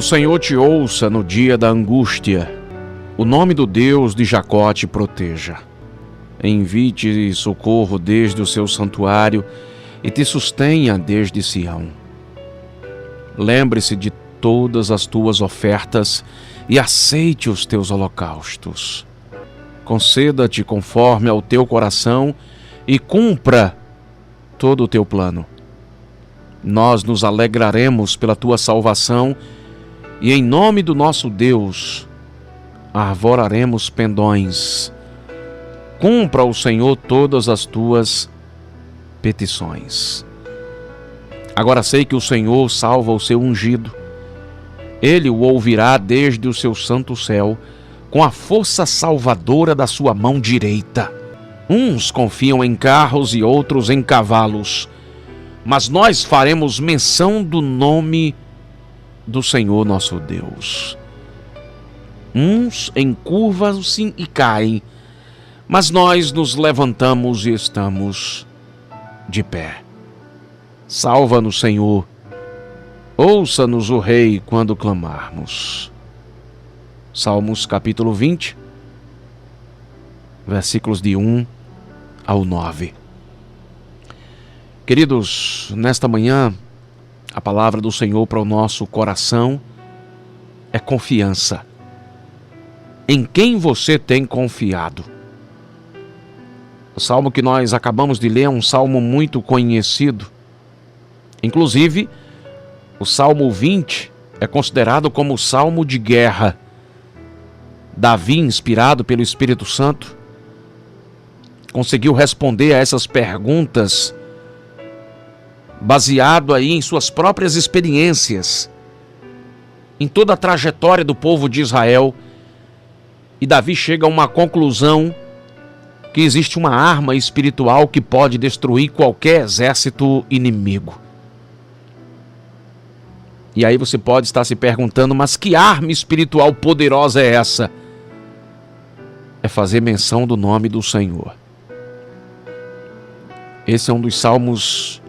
Senhor te ouça no dia da angústia. O nome do Deus de Jacó te proteja. Envie-te socorro desde o seu santuário e te sustenha desde Sião. Lembre-se de todas as tuas ofertas e aceite os teus holocaustos. Conceda-te conforme ao teu coração e cumpra todo o teu plano. Nós nos alegraremos pela tua salvação e em nome do nosso Deus arvoraremos pendões. Cumpra o Senhor todas as tuas petições. Agora sei que o Senhor salva o seu ungido. Ele o ouvirá desde o seu santo céu, com a força salvadora da sua mão direita. Uns confiam em carros e outros em cavalos, mas nós faremos menção do nome do Senhor nosso Deus. Uns encurvam-se e caem, mas nós nos levantamos e estamos de pé. Salva-nos, Senhor. Ouça-nos o Rei quando clamarmos. Salmos capítulo 20, versículos de 1 ao 9. Queridos, nesta manhã, a palavra do Senhor para o nosso coração é confiança. Em quem você tem confiado? O salmo que nós acabamos de ler é um salmo muito conhecido. Inclusive, o Salmo 20 é considerado como o salmo de guerra. Davi, inspirado pelo Espírito Santo, conseguiu responder a essas perguntas baseado aí em suas próprias experiências, em toda a trajetória do povo de Israel. E Davi chega a uma conclusão que existe uma arma espiritual que pode destruir qualquer exército inimigo. E aí você pode estar se perguntando, mas que arma espiritual poderosa é essa? É fazer menção do nome do Senhor. Esse é um dos salmos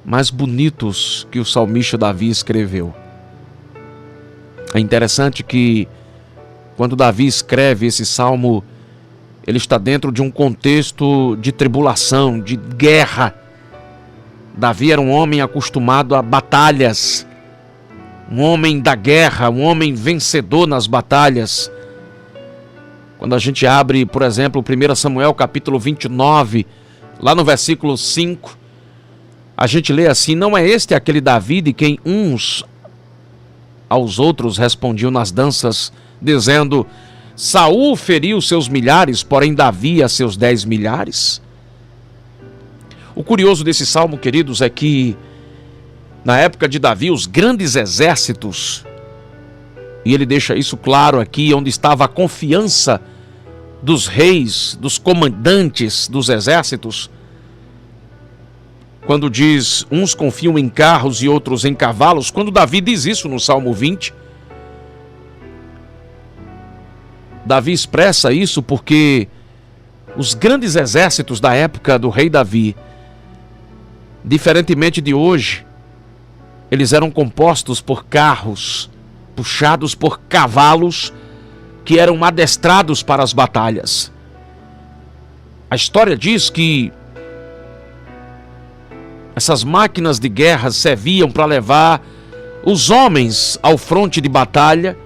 mais bonitos que o salmista Davi escreveu. É interessante que quando Davi escreve esse salmo, ele está dentro de um contexto de tribulação, de guerra. Davi era um homem acostumado a batalhas, um homem da guerra, um homem vencedor nas batalhas. Quando a gente abre, por exemplo, 1 Samuel capítulo 29, lá no versículo 5, a gente lê assim: não é este aquele Davi de quem uns aos outros respondiam nas danças, dizendo: Saul feriu seus milhares, porém Davi a seus 10 milhares? O curioso desse salmo, queridos, é que na época de Davi, os grandes exércitos, e ele deixa isso claro aqui, onde estava a confiança dos reis, dos comandantes dos exércitos, quando diz, uns confiam em carros e outros em cavalos, quando Davi diz isso no Salmo 20, Davi expressa isso porque os grandes exércitos da época do rei Davi, diferentemente de hoje, eles eram compostos por carros, puxados por cavalos que eram adestrados para as batalhas. A história diz que essas máquinas de guerra serviam para levar os homens ao fronte de batalha.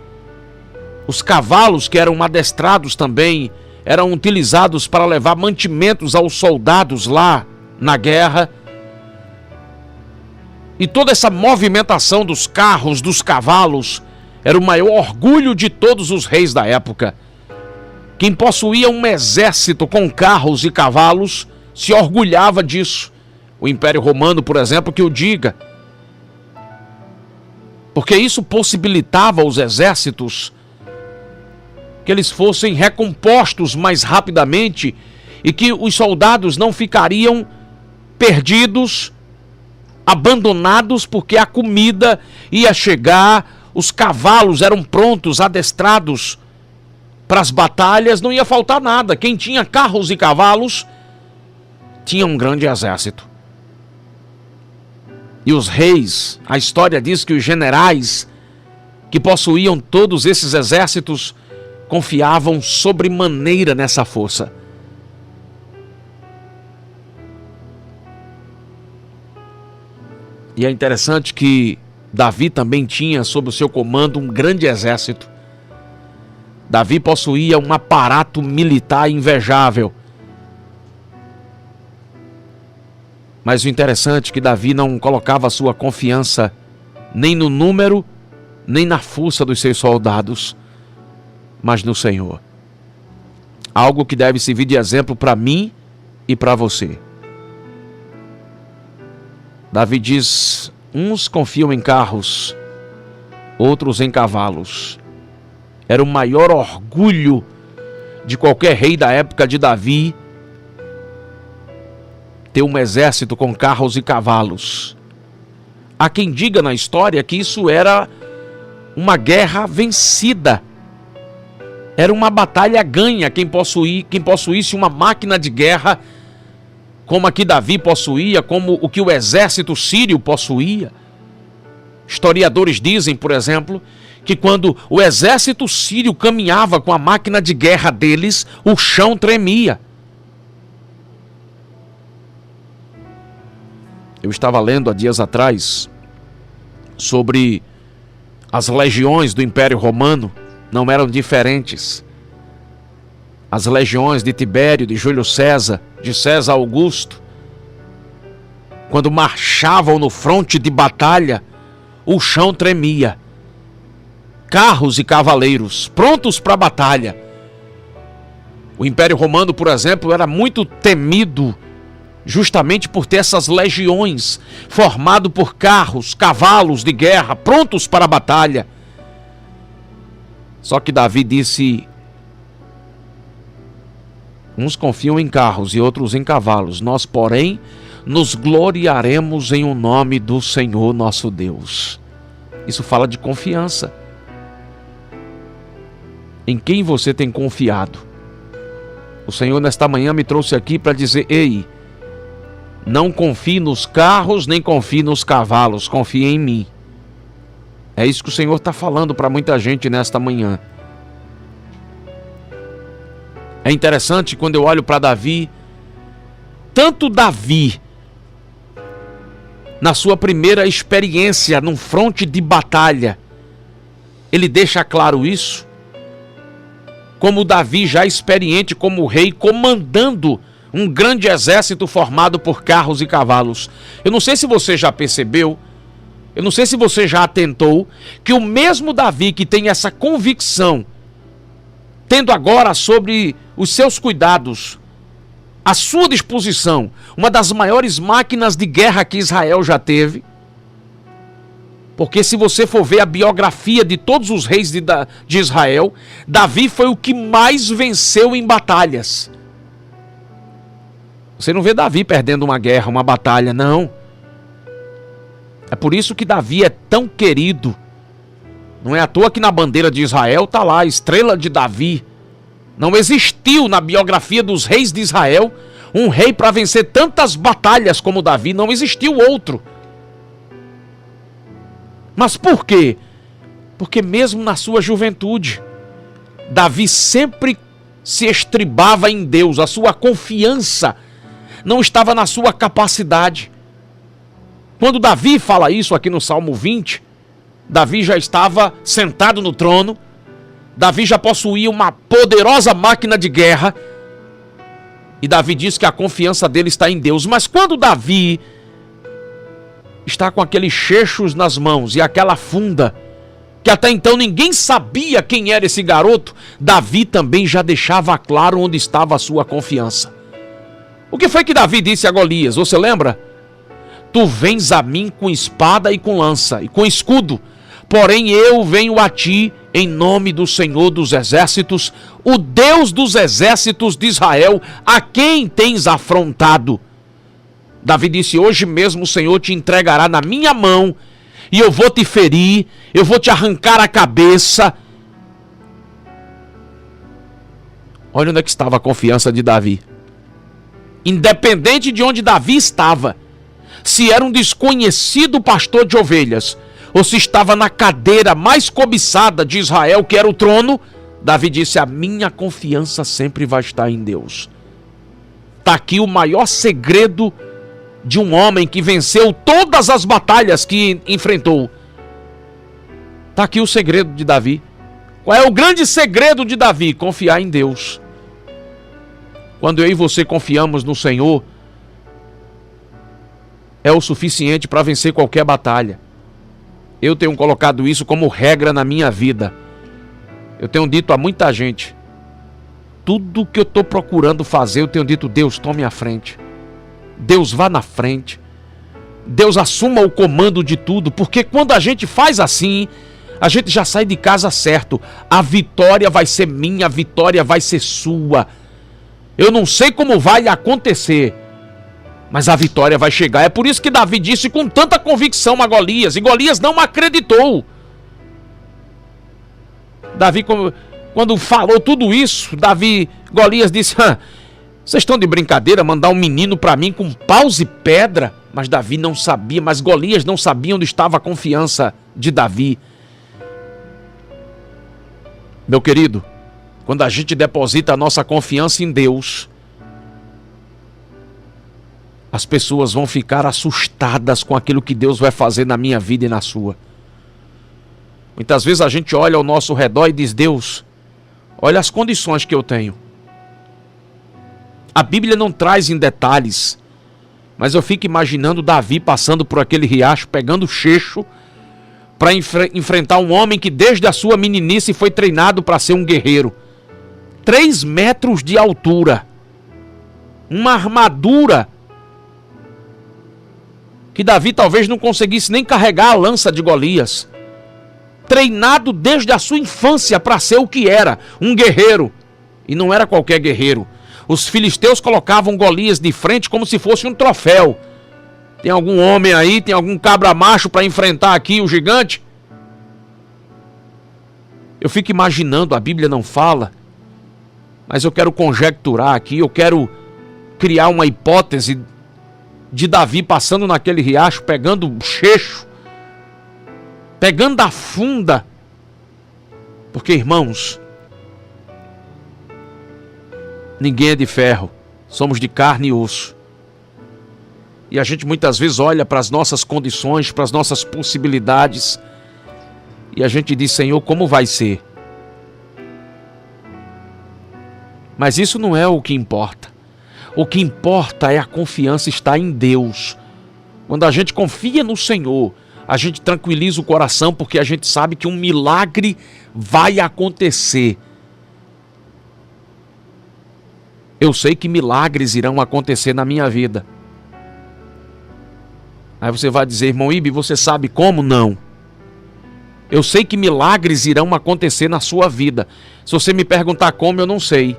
Os cavalos, que eram adestrados também, eram utilizados para levar mantimentos aos soldados lá na guerra. E toda essa movimentação dos carros, dos cavalos, era o maior orgulho de todos os reis da época. Quem possuía um exército com carros e cavalos se orgulhava disso. O Império Romano, por exemplo, que o diga. Porque isso possibilitava aos exércitos que eles fossem recompostos mais rapidamente e que os soldados não ficariam perdidos, abandonados, porque a comida ia chegar, os cavalos eram prontos, adestrados para as batalhas, não ia faltar nada. Quem tinha carros e cavalos tinha um grande exército. E os reis, a história diz que os generais que possuíam todos esses exércitos, confiavam sobremaneira nessa força. E é interessante que Davi também tinha sob o seu comando um grande exército. Davi possuía um aparato militar invejável. Mas o interessante é que Davi não colocava sua confiança nem no número, nem na força dos seus soldados, mas no Senhor. Algo que deve servir de exemplo para mim e para você. Davi diz: uns confiam em carros, outros em cavalos. Era o maior orgulho de qualquer rei da época de Davi ter um exército com carros e cavalos. Há quem diga na história que isso era uma guerra vencida. Era uma batalha ganha quem possuísse uma máquina de guerra como a que Davi possuía, como o que o exército sírio possuía. Historiadores dizem, por exemplo, que quando o exército sírio caminhava com a máquina de guerra deles, o chão tremia. Eu estava lendo há dias atrás sobre as legiões do Império Romano, não eram diferentes. As legiões de Tibério, de Júlio César, de César Augusto, quando marchavam no fronte de batalha, o chão tremia. Carros e cavaleiros prontos para a batalha. O Império Romano, por exemplo, era muito temido justamente por ter essas legiões formado por carros, cavalos de guerra prontos para a batalha. Só que Davi disse: uns confiam em carros e outros em cavalos. Nós, porém, nos gloriaremos em o nome do Senhor nosso Deus. Isso fala de confiança. Em quem você tem confiado? O Senhor nesta manhã me trouxe aqui para dizer: ei, não confie nos carros, nem confie nos cavalos, confie em mim. É isso que o Senhor está falando para muita gente nesta manhã. É interessante quando eu olho para Davi, tanto Davi, na sua primeira experiência num fronte de batalha, ele deixa claro isso, como Davi já experiente como rei, comandando um grande exército formado por carros e cavalos. Eu não sei se você já percebeu, eu não sei se você já atentou, que o mesmo Davi que tem essa convicção, tendo agora sobre os seus cuidados, à sua disposição, uma das maiores máquinas de guerra que Israel já teve. Porque se você for ver a biografia de todos os reis de Israel, Davi foi o que mais venceu em batalhas. Você não vê Davi perdendo uma guerra, uma batalha, não. É por isso que Davi é tão querido. Não é à toa que na bandeira de Israel está lá a estrela de Davi. Não existiu na biografia dos reis de Israel um rei para vencer tantas batalhas como Davi. Não existiu outro. Mas por quê? Porque mesmo na sua juventude, Davi sempre se estribava em Deus. A sua confiança não estava na sua capacidade. Quando Davi fala isso aqui no Salmo 20, Davi já estava sentado no trono, Davi já possuía uma poderosa máquina de guerra, e Davi diz que a confiança dele está em Deus. Mas quando Davi está com aqueles chechos nas mãos e aquela funda, que até então ninguém sabia quem era esse garoto, Davi também já deixava claro onde estava a sua confiança. O que foi que Davi disse a Golias? Você lembra? Tu vens a mim com espada e com lança e com escudo, porém eu venho a ti em nome do Senhor dos Exércitos, o Deus dos exércitos de Israel, a quem tens afrontado. Davi disse: hoje mesmo o Senhor te entregará na minha mão, e eu vou te ferir, eu vou te arrancar a cabeça. Olha onde é que estava a confiança de Davi. Independente de onde Davi estava, se era um desconhecido pastor de ovelhas, ou se estava na cadeira mais cobiçada de Israel, que era o trono, Davi disse: a minha confiança sempre vai estar em Deus. Está aqui o maior segredo de um homem que venceu todas as batalhas que enfrentou. Está aqui o segredo de Davi. Qual é o grande segredo de Davi? Confiar em Deus. Quando eu e você confiamos no Senhor, é o suficiente para vencer qualquer batalha. Eu tenho colocado isso como regra na minha vida. Eu tenho dito a muita gente, tudo que eu estou procurando fazer, eu tenho dito: Deus, tome a frente. Deus, vá na frente. Deus, assuma o comando de tudo. Porque quando a gente faz assim, a gente já sai de casa certo. A vitória vai ser minha, a vitória vai ser sua. Eu não sei como vai acontecer, mas a vitória vai chegar. É por isso que Davi disse com tanta convicção a Golias, e Golias não acreditou. Davi, quando falou tudo isso, Golias disse: vocês estão de brincadeira, mandar um menino para mim com paus e pedra? Mas Davi não sabia, mas Golias não sabia onde estava a confiança de Davi. Meu querido, quando a gente deposita a nossa confiança em Deus, as pessoas vão ficar assustadas com aquilo que Deus vai fazer na minha vida e na sua. Muitas vezes a gente olha ao nosso redor e diz: Deus, olha as condições que eu tenho. A Bíblia não traz em detalhes, mas eu fico imaginando Davi passando por aquele riacho, pegando cheixo, para enfrentar um homem que desde a sua meninice foi treinado para ser um guerreiro. 3 metros de altura, uma armadura que Davi talvez não conseguisse nem carregar a lança de Golias. Treinado desde a sua infância para ser o que era, um guerreiro. E não era qualquer guerreiro. Os filisteus colocavam Golias de frente como se fosse um troféu. Tem algum homem aí, tem algum cabra macho para enfrentar aqui o gigante? Eu fico imaginando, a Bíblia não fala, mas eu quero conjecturar aqui, eu quero criar uma hipótese de Davi passando naquele riacho, pegando cheixo, pegando a funda. Porque, irmãos, ninguém é de ferro, somos de carne e osso. E a gente muitas vezes olha para as nossas condições, para as nossas possibilidades, e a gente diz: Senhor, como vai ser? Mas isso não é o que importa. O que importa é a confiança estar em Deus. Quando a gente confia no Senhor, a gente tranquiliza o coração, porque a gente sabe que um milagre vai acontecer. Eu sei que milagres irão acontecer na minha vida. Aí você vai dizer: irmão Ibe, você sabe como? Não. Eu sei que milagres irão acontecer na sua vida. Se você me perguntar como, eu não sei.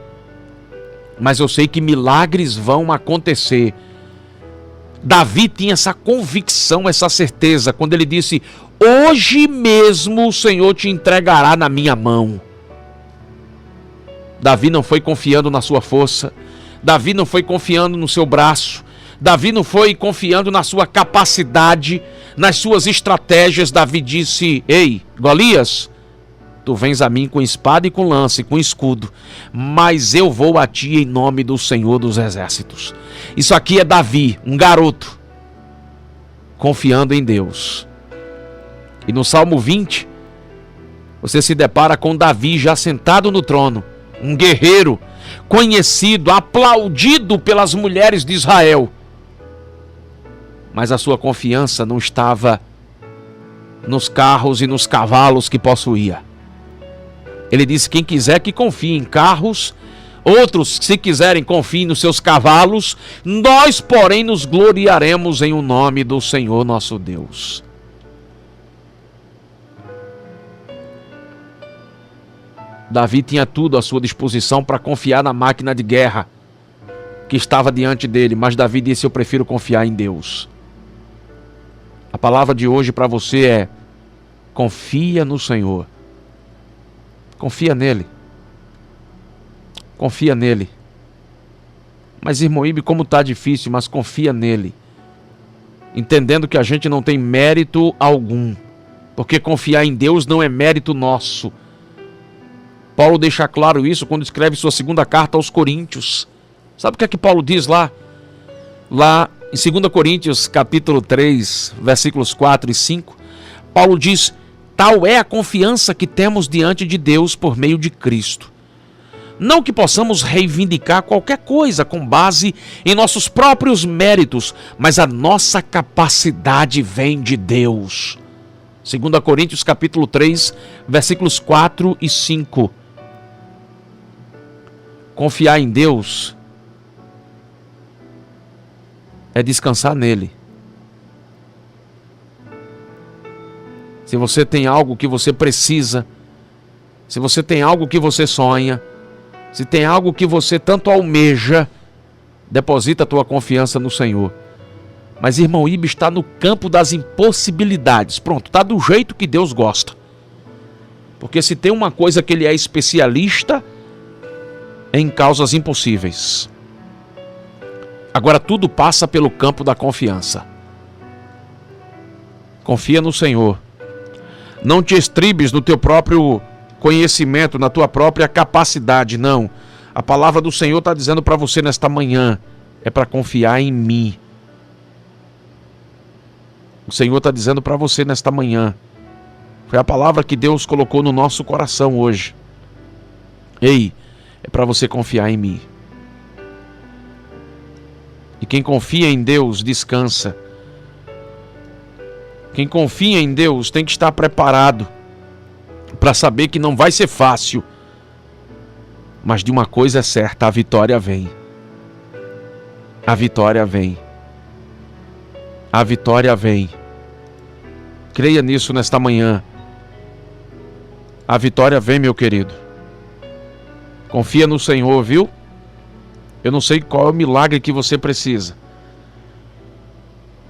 Mas eu sei que milagres vão acontecer. Davi tinha essa convicção, essa certeza, quando ele disse: hoje mesmo o Senhor te entregará na minha mão. Davi não foi confiando na sua força. Davi não foi confiando no seu braço. Davi não foi confiando na sua capacidade, nas suas estratégias. Davi disse: ei, Golias, tu vens a mim com espada e com lança e com escudo, mas eu vou a ti em nome do Senhor dos Exércitos. Isso aqui é Davi, um garoto, confiando em Deus. E no Salmo 20, você se depara com Davi já sentado no trono, um guerreiro, conhecido, aplaudido pelas mulheres de Israel. Mas a sua confiança não estava nos carros e nos cavalos que possuía. Ele disse: quem quiser que confie em carros, outros, se quiserem, confiem nos seus cavalos. Nós, porém, nos gloriaremos em o nome do Senhor nosso Deus. Davi tinha tudo à sua disposição para confiar na máquina de guerra que estava diante dele, mas Davi disse: eu prefiro confiar em Deus. A palavra de hoje para você é: confia no Senhor. Confia nele. Confia nele. Mas, irmão Ibe, como está difícil, mas confia nele. Entendendo que a gente não tem mérito algum. porque confiar em Deus não é mérito nosso. Paulo deixa claro isso quando escreve sua segunda carta aos Coríntios. Sabe o que é que Paulo diz lá? Lá em 2 Coríntios, capítulo 3, versículos 4 e 5, Paulo diz: tal é a confiança que temos diante de Deus por meio de Cristo. Não que possamos reivindicar qualquer coisa com base em nossos próprios méritos, mas a nossa capacidade vem de Deus. 2 Coríntios capítulo 3, versículos 4 e 5. Confiar em Deus é descansar nele. Se você tem algo que você precisa, se você tem algo que você sonha, se tem algo que você tanto almeja, deposita a tua confiança no Senhor. Mas irmão Ibe está no campo das impossibilidades. Pronto, está do jeito que Deus gosta. Porque se tem uma coisa que ele é especialista, é em causas impossíveis. Agora tudo passa pelo campo da confiança. Confia no Senhor. Não te estribes no teu próprio conhecimento, na tua própria capacidade, não. A palavra do Senhor está dizendo para você nesta manhã, é para confiar em mim. O Senhor está dizendo para você nesta manhã, foi a palavra que Deus colocou no nosso coração hoje. Ei, é para você confiar em mim. E quem confia em Deus, descansa. Quem confia em Deus tem que estar preparado para saber que não vai ser fácil. Mas de uma coisa é certa, a vitória vem. A vitória vem. A vitória vem. Creia nisso nesta manhã. A vitória vem, meu querido. Confia no Senhor, viu? Eu não sei qual é o milagre que você precisa.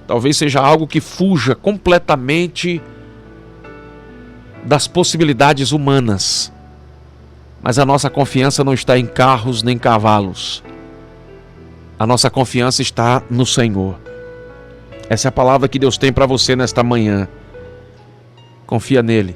Talvez seja algo que fuja completamente das possibilidades humanas. Mas a nossa confiança não está em carros nem cavalos. A nossa confiança está no Senhor. Essa é a palavra que Deus tem para você nesta manhã. Confia nele.